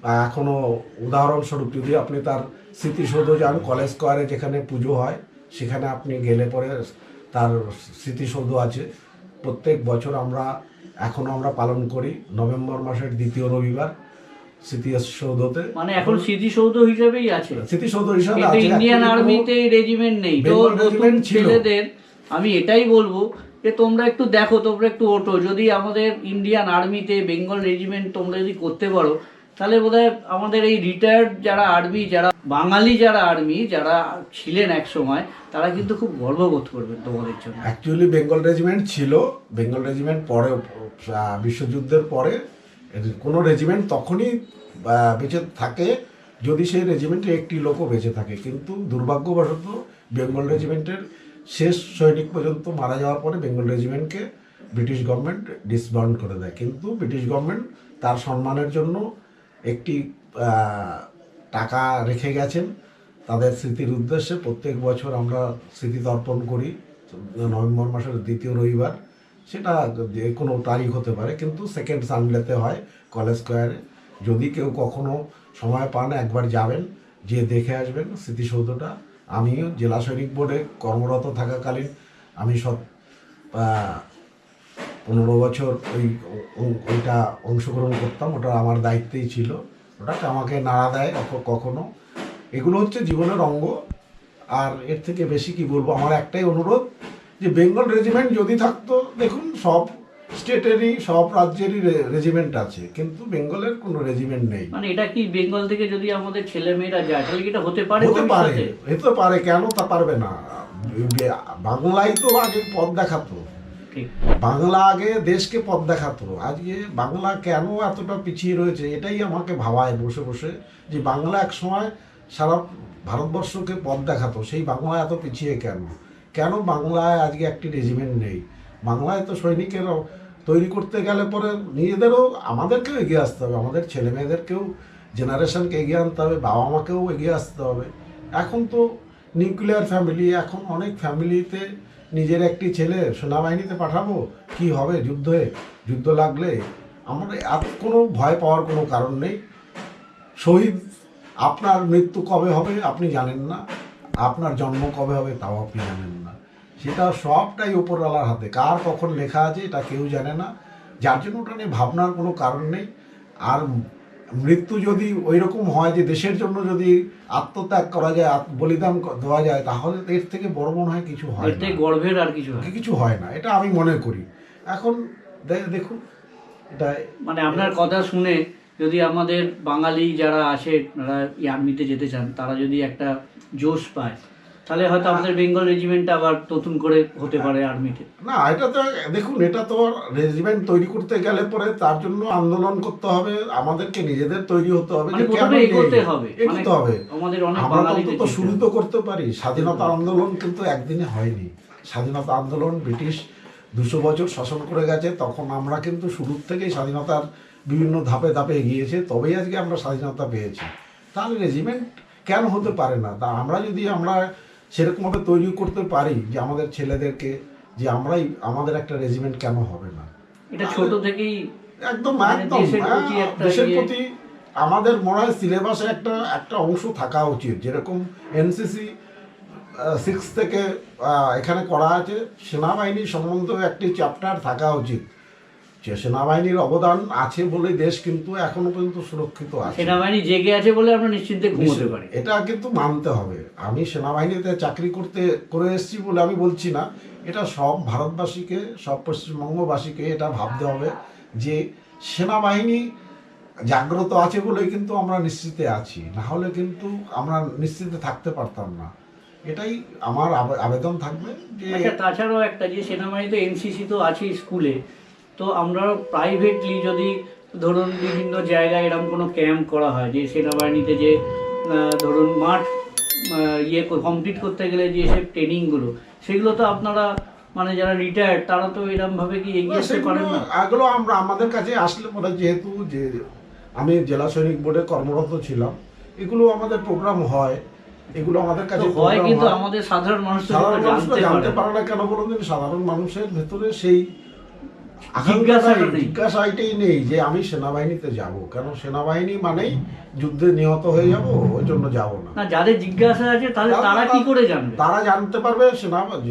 এখনো উদাহরণস্বরূপ যদি আপনি তার স্মৃতিসৌধ যান, কলেজ স্কোয়ারে যেখানে পুজো হয়, সেখানে আপনি গেলে পরে তার স্মৃতিসৌধ আছে। প্রত্যেক বছর আমরা পালন করি নভেম্বর মাসের দ্বিতীয় রবিবার স্মৃতিসৌধতে। মানে এখন স্মৃতিসৌধ হিসেবেই আছে, স্মৃতিসৌধ হিসাবে কিন্তু আছে। ইন্ডিয়ান Actually আর্মিতে রেজিমেন্ট নেই। তো বেঙ্গল নতুন রেজিমেন্ট ছিল। ছেলেদের আমি এটাই বলবো যে তোমরা একটু দেখো, তোমরা একটু ওঠো। যদি আমাদের ইন্ডিয়ান আর্মিতে বেঙ্গল রেজিমেন্ট তোমরা যদি করতে পারো, তাহলে বোধহয় আমাদের এই রিটায়ার্ড যারা আর্মি, যারা বাঙালি যারা আর্মি যারা ছিলেন এক সময়, তারা কিন্তু খুব গর্ববোধ করবেন তোমাদের জন্য। অ্যাকচুয়ালি বেঙ্গল রেজিমেন্ট ছিল। বেঙ্গল রেজিমেন্ট পরে, বিশ্বযুদ্ধের পরে কোনো রেজিমেন্ট তখনই বেঁচে থাকে যদি সেই রেজিমেন্টে একটি লোকও বেঁচে থাকে। কিন্তু দুর্ভাগ্যবশত বেঙ্গল রেজিমেন্টের শেষ সৈনিক পর্যন্ত মারা যাওয়ার পরে বেঙ্গল রেজিমেন্টকে ব্রিটিশ গভর্নমেন্ট ডিসবান্ড করে দেয়। কিন্তু ব্রিটিশ গভর্নমেন্ট তার সম্মানের জন্য একটি টাকা রেখে গেছেন। তাদের স্মৃতির উদ্দেশ্যে প্রত্যেক বছর আমরা স্মৃতি তর্পণ করি নভেম্বর মাসের দ্বিতীয় রবিবার। সেটা যে কোনো তারিখ হতে পারে, কিন্তু সেকেন্ড সানডেতে হয় কলেজ স্কোয়ারে। যদি কেউ কখনো সময় পান একবার যাবেন, যে দেখে আসবেন স্মৃতিসৌধটা। আমিও জেলা সৈনিক বোর্ডে কর্মরত থাকাকালীন আমি 15 বছর ওইটা অংশগ্রহণ করতাম, ওটা আমার দায়িত্বেই ছিল। ওটাকে আমাকে নাড়া দেয় কখনো। এগুলো হচ্ছে জীবনের অঙ্গ। আর এর থেকে বেশি কি বলবো, আমার একটাই অনুরোধ যে বেঙ্গল রেজিমেন্ট যদি থাকতো, দেখুন সব স্টেটেরই সব রাজ্যেরই রেজিমেন্ট আছে, কিন্তু বেঙ্গলের কোনো রেজিমেন্ট নেই। মানে এটা কি বেঙ্গল থেকে যদি আমাদের ছেলে মেয়েরা যায় তাহলে কি এটা হতে পারে? হতে পারে, হতে পারে, কেন তা পারবে না? বাংলায় তো আগে পথ দেখাতো, বাংলা আগে দেশকে পথ দেখাতো। আজকে বাংলা কেন এতটা পিছিয়ে রয়েছে এটাই আমাকে ভাবায় বসে বসে, যে বাংলা এক সময় সারা ভারতবর্ষকে পথ দেখাতো, সেই বাংলা এত পিছিয়ে কেন? কেন বাংলায় আজকে একটি রেজিমেন্ট নেই? বাংলায় তো সৈনিকের তৈরি করতে গেলে পরে নিজেদেরও আমাদেরকেও এগিয়ে আসতে হবে, আমাদের ছেলে মেয়েদেরকেও জেনারেশনকে এগিয়ে আনতে হবে, বাবা মাকেও এগিয়ে আসতে হবে। এখন তো নিউক্লিয়ার ফ্যামিলি, এখন অনেক ফ্যামিলিতে নিজের একটি ছেলে সেনাবাহিনীতে পাঠাবো, কি হবে যুদ্ধ লাগলে? আমাদের এত কোনো ভয় পাওয়ার কোনো কারণ নেই। শহীদ, আপনার মৃত্যু কবে হবে আপনি জানেন না, আপনার জন্ম কবে হবে তাও আপনি জানেন না। সেটা সবটাই উপরওয়ালার হাতে, কার কখন লেখা আছে এটা কেউ জানে না। যার জন্য ওটা নিয়ে ভাবনার কোনো কারণ নেই। আর মৃত্যু যদি ওই রকম হয় যে দেশের জন্য যদি আত্মত্যাগ করা যায়, বলিদান দেওয়া যায়, তাহলে এর থেকে বড় মনে হয় কিছু হয় না, গর্বের আর কিছু হয় না, এটা আমি মনে করি। এখন দেখুন, এটা মানে আপনার কথা শুনে যদি আমাদের বাঙালি যারা আসে, যারা আর্মিতে যেতে চান, তারা যদি একটা জোশ পায়, তাহলে হয়তো আমাদের বেঙ্গল রেজিমেন্টটা আবার নতুন করে হতে পারে আর্মিতে। না, এটা তো দেখুন, এটা তো রেজিমেন্ট তৈরি করতে গেলে পরে তার জন্য আন্দোলন করতে হবে, আমাদেরকে নিজেদের তৈরি হতে হবে, এগোতে হবে। আমাদের আমরা তো শুরু তো করতে পারি। স্বাধীনতা আন্দোলন কিন্তু একদিনে হয়নি। স্বাধীনতা আন্দোলন ব্রিটিশ 200 বছর শাসন করে গেছে, তখন আমরা কিন্তু শুরুর থেকেই স্বাধীনতার বিভিন্ন ধাপে ধাপে এগিয়েছে, তবেই আজকে আমরা স্বাধীনতা পেয়েছি। তাহলে রেজিমেন্ট কেন হতে পারে না? তা আমরা যদি সেরকমভাবে তৈরি করতে পারি যে আমাদের ছেলেদেরকে, যে আমাদের একটা রেজিমেন্ট কেন হবে না? এটা ছোট থেকেই একদম দেশের প্রতি আমাদের মনে হয় সিলেবাসে একটা অংশ থাকা উচিত। যেরকম এনসিসি 6 থেকে এখানে করা আছে, সেনাবাহিনী সম্বন্ধে একটি চ্যাপ্টার থাকা উচিত। যে সেনাবাহিনীর অবদান আছে বলে দেশ কিন্তু এখনো পর্যন্ত সুরক্ষিত আছে, সেনাবাহিনী জেগে আছে বলে আমরা নিশ্চিন্তে ঘুমোতে পারি, এটা কিন্তু মানতে হবে। আমি সেনাবাহিনীতে চাকরি করে এসেছি বলে আমি বলছি না, এটা সব ভারতবাসীকে, সব পশ্চিমবঙ্গবাসীকে এটা ভাবতে হবে যে সেনাবাহিনী জাগ্রত আছে বলেই কিন্তু আমরা নিশ্চিতে আছি, না হলে কিন্তু আমরা নিশ্চিতে থাকতে পারতাম না। এটাই আমার আবেদন থাকবে। যে তাছাড়াও একটা যে সেনাবাহিনীতে এনসিসি তো আছে স্কুলে, তো আমরা প্রাইভেটলি যদি ধরুন বিভিন্ন জায়গায় এরকম কোনো ক্যাম্প করা হয়, যে সেনাবাহিনীতে যে ধরুন মাঠ কমপ্লিট করতে গেলে যে সব ট্রেনিংগুলো, সেগুলো তো আপনারা মানে যারা রিটায়ার্ড তারা তো এরকমভাবে কি এগিয়ে আসতে পারেন না? এগুলো আমাদের কাছে আসলে পরে, যেহেতু যে আমি জেলা সৈনিক বোর্ডে কর্মরত ছিলাম, এগুলো আমাদের প্রোগ্রাম হয়, এগুলো আমাদের কাছে হয়, কিন্তু আমাদের সাধারণ মানুষ জানতে পারে না। কেন বলুন? সাধারণ মানুষের ভেতরে সেই জিজ্ঞাসাটাই নেই যে আমি সেনাবাহিনীতে যাব কেন, সেনাবাহিনী মানেই যুদ্ধে নিহত হয়ে যাব, ওই জন্য যাব না। যাদের জিজ্ঞাসা আছে তারা কি করে জানবে? তারা জানতে পারবে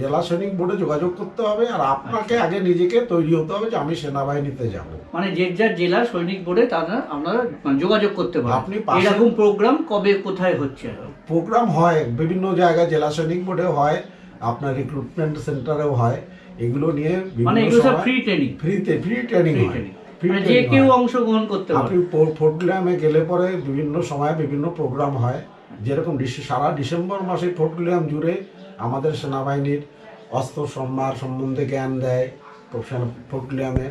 জেলা সৈনিক বোর্ডে যোগাযোগ করতে হবে, আর আপনাকে আগে নিজেকে তৈরি হতে হবে যে আমি সেনাবাহিনীতে যাব। মানে যে যার জেলা সৈনিক বোর্ডে আপনারা যোগাযোগ করতে পারেন। আপনি এরকম প্রোগ্রাম কবে কোথায় হচ্ছে? প্রোগ্রাম হয় বিভিন্ন জায়গায়, জেলা সৈনিক বোর্ডে হয়, আপনার রিক্রুটমেন্ট সেন্টারেও হয়। এগুলো নিয়ে মানে এগুলো সব ফ্রি ট্রেনিং হয়, যে কেউ অংশগ্রহণ করতে পারে। আপনি ফোর্টগ্রামে গেলে পরে বিভিন্ন সময় বিভিন্ন প্রোগ্রাম হয়, যেরকম সারা ডিসেম্বর মাসে ফোর্টগ্রাম জুড়ে আমাদের সেনাবাহিনীর অস্ত্র সম্ভার সম্বন্ধে জ্ঞান দেয়, ফোর্টগ্রামে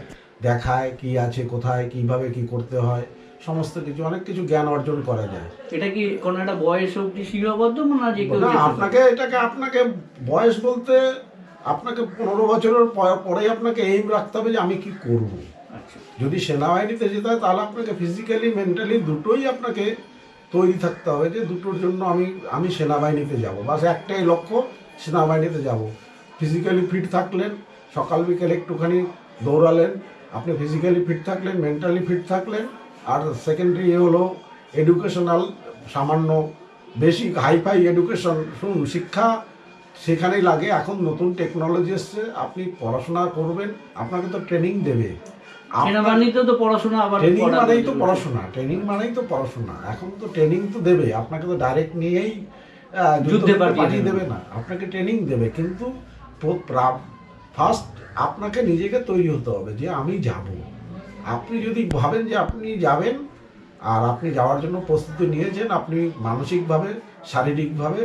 দেখায় কি আছে, কোথায় কিভাবে কি করতে হয়, সমস্ত কিছু অনেক কিছু জ্ঞান অর্জন করা যায়। এটা কি কোনো একটা বয়স অবধি সীমাবদ্ধ না? যে কেউ আপনাকে বয়স বলতে আপনাকে 15 বছরের পরেই আপনাকে এইম রাখতে হবে যে আমি কি করব। যদি সেনাবাহিনীতে যেতে হয় তাহলে আপনাকে ফিজিক্যালি মেন্টালি দুটোই আপনাকে তৈরি থাকতে হবে যে দুটোর জন্য আমি সেনাবাহিনীতে যাব, বাস একটাই লক্ষ্য, সেনাবাহিনীতে যাব। ফিজিক্যালি ফিট থাকলেন, সকাল বিকেল একটুখানি দৌড়ালেন, আপনি ফিজিক্যালি ফিট থাকলেন, মেন্টালি ফিট থাকলেন। আর সেকেন্ডারি হলো এডুকেশনাল, সামান্য বেসিক হাইফাই এডুকেশন। শুনুন, শিক্ষা সেখানেই লাগে। এখন নতুন টেকনোলজি এসছে, আপনি পড়াশোনা করবেন, আপনাকে তো ট্রেনিং দেবে। সেনাবাহিনীতেও তো পড়াশোনা, আবার ট্রেনিং মানেই তো পড়াশোনা, ট্রেনিং মানেই তো পড়াশোনা। এখন তো ট্রেনিং তো দেবে, আপনাকে তো ডাইরেক্ট নিয়েই যুদ্ধে পাঠিয়ে দেবে না, আপনাকে ট্রেনিং দেবে। কিন্তু ফার্স্ট আপনাকে নিজেকে তৈরি হতে হবে যে আমি যাব। আপনি যদি ভাবেন যে আপনি যাবেন, আর আপনি যাওয়ার জন্য প্রস্তুতি নিয়েছেন, আপনি মানসিকভাবে, শারীরিকভাবে,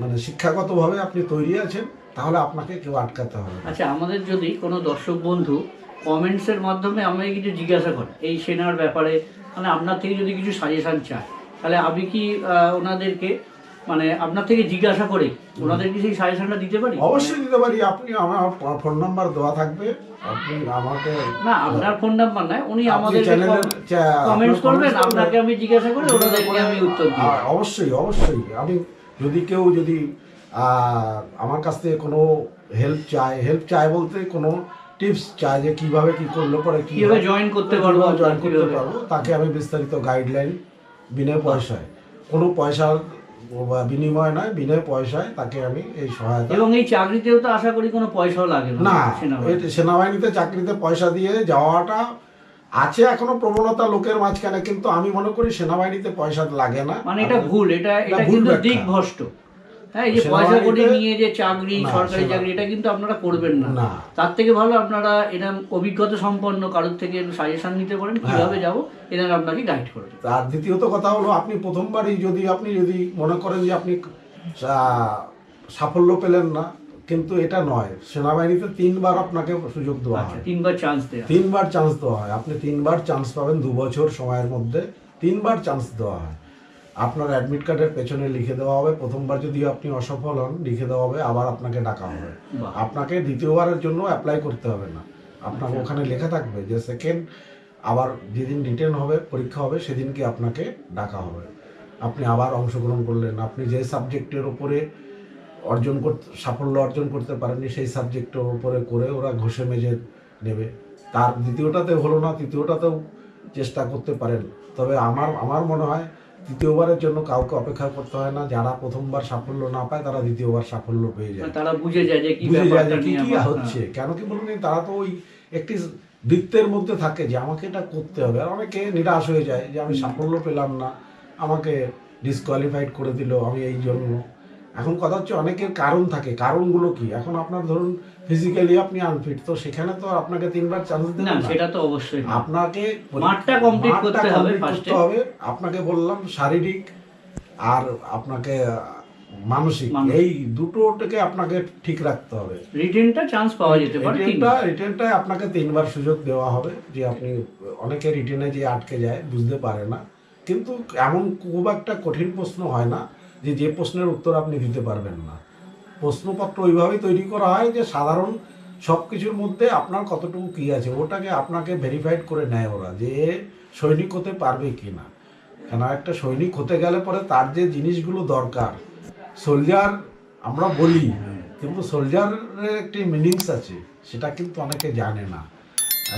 মানে শিক্ষাগতভাবে আপনি তৈরি আছেন, তাহলে আপনাকে কেউ আটকাতে হবে না। আচ্ছা, আমাদের যদি কোনো দর্শক বন্ধু কমেন্টসের মাধ্যমে আমাকে কিছু জিজ্ঞাসা করে এই সেনার ব্যাপারে, মানে আপনার থেকে যদি কিছু সাজেশান চায়, তাহলে আমি কি ওনাদেরকে, মানে আপনার থেকে জিজ্ঞাসা করে ওনাদের কি সেই সাজেশনটা দিতে পারি? অবশ্যই দিতে পারি। আপনি আমার ফোন নাম্বার দেওয়া থাকবে, আপনি আমাকে, না আপনার ফোন নাম্বার নয়, উনি আপনি আমাদের চ্যানেলের কমেন্টস করবেন, আপনাকে আমি জিজ্ঞাসা করে ওনাদেরকে আমি উত্তর দিই। অবশ্যই অবশ্যই। আমি যদি কেউ আমার কাছ থেকে কোনো হেল্প চায় বলতে কোনো টিপস চায় যে কিভাবে কি করলে পরে কিভাবে জয়েন করতে পারবো, তাকে আমি বিস্তারিত গাইডলাইন বিনা পয়সায়, কোনো পয়সার বিনিময় নয়, বিনা পয়সায় তাকে আমি এই সহায়তা। এবং এই চাকরিতেও তো আশা করি কোনো পয়সাও লাগে না। সেনাবাহিনীতে চাকরিতে পয়সা দিয়ে যাওয়াটা আছে এখনো প্রবণতা লোকের মাঝখানে, কিন্তু আমি মনে করি সেনাবাহিনীতে পয়সা লাগে না। মানে এটা ভুল, এটা কিন্তু দিকভ্রষ্ট। হ্যাঁ, এই যে পয়সা করে নিয়ে যে চাকরি, সরকারি চাকরি, এটা কিন্তু আপনারা করবেন না। তার থেকে ভালো আপনারা এরকম অভিজ্ঞতা সম্পন্ন কারোর থেকে সাজেশন নিতে পারেন কিভাবে যাবো, এনারা আপনাকে গাইড করবে। আর দ্বিতীয়ত কথা হলো, আপনি প্রথমবারই আপনি যদি মনে করেন যে আপনি সাফল্য পেলেন না, কিন্তু এটা নয়, সেনাবাহিনীতে 3 বার আপনাকে সুযোগ দেওয়া হয়, 3 বার চান্স দেওয়া হয়। আপনি 3 বার চান্স পাবেন 2 বছর সময়ের মধ্যে, 3 বার চান্স দেওয়া হয়। আপনার অ্যাডমিট কার্ডের পেছনে লিখে দেওয়া হবে, প্রথমবার যদি আপনি অসফল হন লিখে দেওয়া হবে, আবার আপনাকে ডাকা হবে। আপনাকে দ্বিতীয়বারের জন্য অ্যাপ্লাই করতে হবে না, আপনাকে ওখানে লেখা থাকবে যে সেকেন্ড, আবার যেদিন রিটেন হবে, পরীক্ষা হবে, সেদিনকে আপনাকে ডাকা হবে। আপনি আবার অংশগ্রহণ করলেন, আপনি যে সাবজেক্টের উপরে সাফল্য অর্জন করতে পারেননি, সেই সাবজেক্টের উপরে করে ওরা ঘষে মেজে নেবে। তার দ্বিতীয়টাতে হলো না, তৃতীয়টাতেও চেষ্টা করতে পারেন। তবে আমার মনে হয় তৃতীয়বারের জন্য কাউকে অপেক্ষা করতে হয় না। যারা প্রথমবার সাফল্য না পায়, তারা দ্বিতীয়বার সাফল্য পেয়ে যায়, তারা বুঝে যায় যে কি হচ্ছে। কেন কি বলুন, তারা তো ওই একটি বৃত্তের মধ্যে থাকে যে আমাকে এটা করতে হবে। আর অনেকে নিরাশ হয়ে যায় যে আমি সাফল্য পেলাম না, আমাকে ডিসকোয়ালিফাইড করে দিল, আমি এই জন্য। এখন কথা হচ্ছে, অনেকের কারণ থাকে। কারণগুলো কি? এখন আপনার ধরুন ফিজিক্যালি আপনি আনফিট, তো সেখানে তো আপনাকে 3 বার চান্স দেবেন না, সেটা তো অবশ্যই। আপনাকে মাঠটা কমপ্লিট করতে হবে। আপনাকে বললাম শারীরিক আর আপনাকে মানসিক, এই দুটোটাকে আপনাকে ঠিক রাখতে হবে। রিটেনটা চান্স পাওয়া যেতে পারে, রিটেনটা আপনাকে 3 বার সুযোগ দেওয়া হবে। যে আপনি, অনেকে রিটেনে যে আটকে যায়, বুঝতে পারে না, কিন্তু এমন খুব একটা কঠিন প্রশ্ন হয় না যে প্রশ্নের উত্তর আপনি দিতে পারবেন না। প্রশ্নপত্র ওইভাবেই তৈরি করা হয় যে সাধারণ সব কিছুর মধ্যে আপনার কতটুকু কী আছে, ওটাকে আপনাকে ভেরিফাইড করে নেয় ওরা, যে সৈনিক হতে পারবে কি না। কেন একটা সৈনিক হতে গেলে পরে তার যে জিনিসগুলো দরকার, সোলজার আমরা বলি, কিন্তু সোলজারের একটি মিনিংস আছে, সেটা কিন্তু অনেকে জানে না।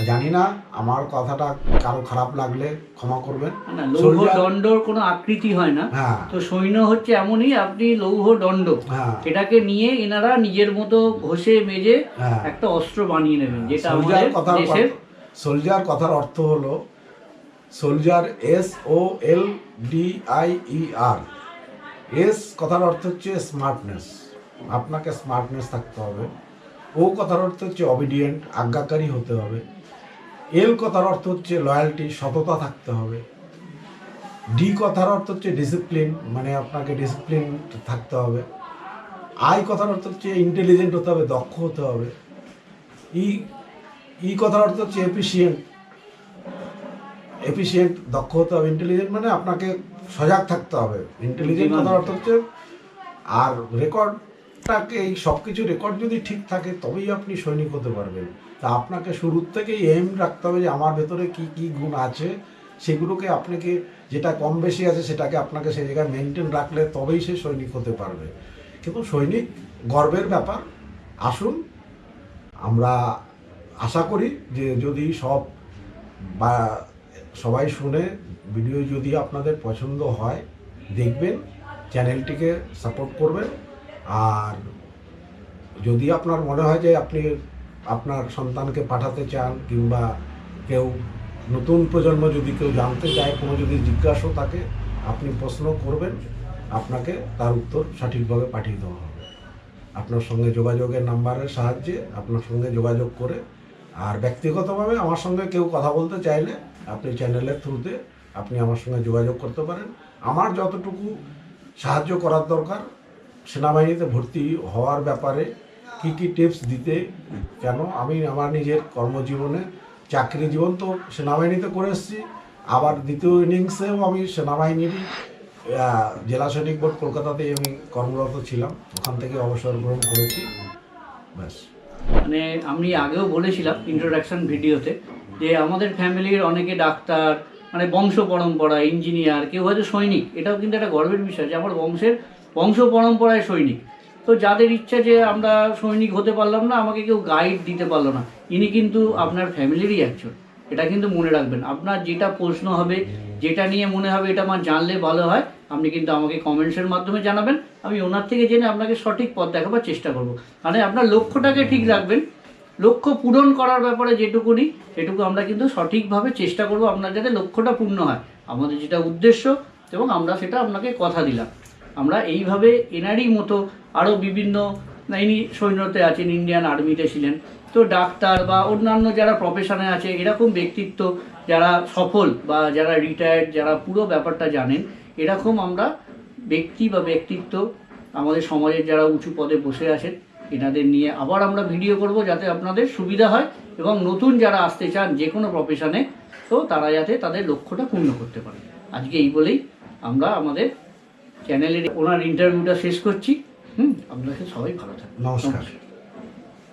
জানি না, আমার কথাটা কারো খারাপ লাগলে ক্ষমা করবেন। লৌহ দণ্ডর কোনো আকৃতি হয় না, তো সৈন্য হচ্ছে এমনই, আপনি লৌহ দণ্ড, এটাকে নিয়ে এনারা নিজের মতো ঘষে মেজে একটা অস্ত্র বানিয়ে নেবেন, যেটা আমাদের দেশের। সোলজার কথার অর্থ হলো, সোলজার SOLDIER, এস কথার অর্থ হচ্ছে স্মার্টনেস, আপনাকে স্মার্টনেস থাকতে হবে। ও কথার অর্থ হচ্ছে অবিডিয়েন্ট, আজ্ঞাকারী হতে হবে। এল কথার অর্থ হচ্ছে লয়্যালটি, সততা থাকতে হবে। ডি কথার অর্থ হচ্ছে ডিসিপ্লিন, মানে আপনাকে ডিসিপ্লিন থাকতে হবে। আই কথার অর্থ হচ্ছে ইন্টেলিজেন্ট হতে হবে, দক্ষ হতে হবে। ই কথার অর্থ হচ্ছে এফিশিয়েন্ট, দক্ষ হতে হবে। ইন্টেলিজেন্ট মানে আপনাকে সজাগ থাকতে হবে। ইন্টেলিজেন্ট কথার অর্থ হচ্ছে, আর রেকর্ডটাকে, এই সব কিছু রেকর্ড যদি ঠিক থাকে তবেই আপনি সৈনিক হতে পারবেন। তা আপনাকে শুরুর থেকেই এম রাখতে হবে যে আমার ভেতরে কি কি গুণ আছে, সেগুলোকে আপনাকে যেটা কম বেশি আছে সেটাকে আপনাকে সেই জায়গায় মেনটেন রাখলে তবেই সে সৈনিক হতে পারবে। কিন্তু সৈনিক গর্বের ব্যাপার। আসুন, আমরা আশা করি যে যদি বা সবাই শুনে ভিডিও যদি আপনাদের পছন্দ হয় দেখবেন, চ্যানেলটিকে সাপোর্ট করবেন। আর যদি আপনার মনে হয় যে আপনি আপনার সন্তানকে পাঠাতে চান, কিংবা কেউ নতুন প্রজন্ম যদি কেউ জানতে চায়, কোনো যদি জিজ্ঞাসা থাকে, আপনি প্রশ্ন করবেন, আপনাকে তার উত্তর সঠিকভাবে পাঠিয়ে দেওয়া হবে। আপনার সঙ্গে যোগাযোগের নাম্বারের সাহায্যে আপনার সঙ্গে যোগাযোগ করে, আর ব্যক্তিগতভাবে আমার সঙ্গে কেউ কথা বলতে চাইলে আপনি চ্যানেলের থ্রুতে আপনি আমার সঙ্গে যোগাযোগ করতে পারেন। আমার যতটুকু সাহায্য করার দরকার, সেনাবাহিনীতে ভর্তি হওয়ার ব্যাপারে কি কি টিপস দিতে, কেন আমি আমার নিজের কর্মজীবনে চাকরি জীবন তো সেনাবাহিনীতে করে এসেছি, আবার দ্বিতীয় ইনিংসেও আমি সেনাবাহিনীরই জেলা সৈনিক বোর্ড কলকাতাতেই আমি কর্মরত ছিলাম, ওখান থেকে অবসর গ্রহণ করেছি। ব্যাস। মানে আমি আগেও বলেছিলাম ইন্ট্রোডাকশন ভিডিওতে যে আমাদের ফ্যামিলির অনেকে ডাক্তার, মানে বংশ পরম্পরা, ইঞ্জিনিয়ার, কেউ হয়তো সৈনিক। এটাও কিন্তু একটা গর্বের বিষয় যে আমার বংশ পরম্পরায় সৈনিক। তো যাদের ইচ্ছা যে আমরা সৈনিক হতে পারলাম না, আমাকে কেউ গাইড দিতে পারলো না, ইনি কিন্তু আপনার ফ্যামিলিরই একজন। এটা কিন্তু মনে রাখবেন। আপনার যেটা প্রশ্ন হবে, যেটা নিয়ে মনে হবে এটা আমার জানলে ভালো হয়, আপনি কিন্তু আমাকে কমেন্টসের মাধ্যমে জানাবেন। আমি ওনার থেকে জেনে আপনাকে সঠিক পথ দেখাবার চেষ্টা করব। মানে আপনার লক্ষ্যটাকে ঠিক রাখবেন, লক্ষ্য পূরণ করার ব্যাপারে সেটুকু আমরা কিন্তু সঠিকভাবে চেষ্টা করব আপনার যাতে লক্ষ্যটা পূর্ণ হয়, আমাদের যেটা উদ্দেশ্য, এবং আমরা সেটা আপনাকে কথা দিলাম। আমরা এইভাবে এনারই মতো আরও বিভিন্ন, ইনি সৈন্যতে আছেন, ইন্ডিয়ান আর্মিতে ছিলেন, তো ডাক্তার বা অন্যান্য যারা প্রফেশনে আছে, এরকম ব্যক্তিত্ব যারা সফল বা যারা রিটায়ার্ড, যারা পুরো ব্যাপারটা জানেন, এরকম আমরা ব্যক্তিত্ব আমাদের সমাজের যারা উঁচু পদে বসে আছেন, এনাদের নিয়ে আবার আমরা ভিডিও করব যাতে আপনাদের সুবিধা হয়, এবং নতুন যারা আসতে চান যে কোনো প্রফেশনে, তো তারা যাতে তাদের লক্ষ্যটা পূর্ণ করতে পারে। আজকে এই বলেই আমরা আমাদের চ্যানেলের ওনার ইন্টারভিউটা শেষ করছি। আপনাদের সবাই ভালো থাকবেন। নমস্কার।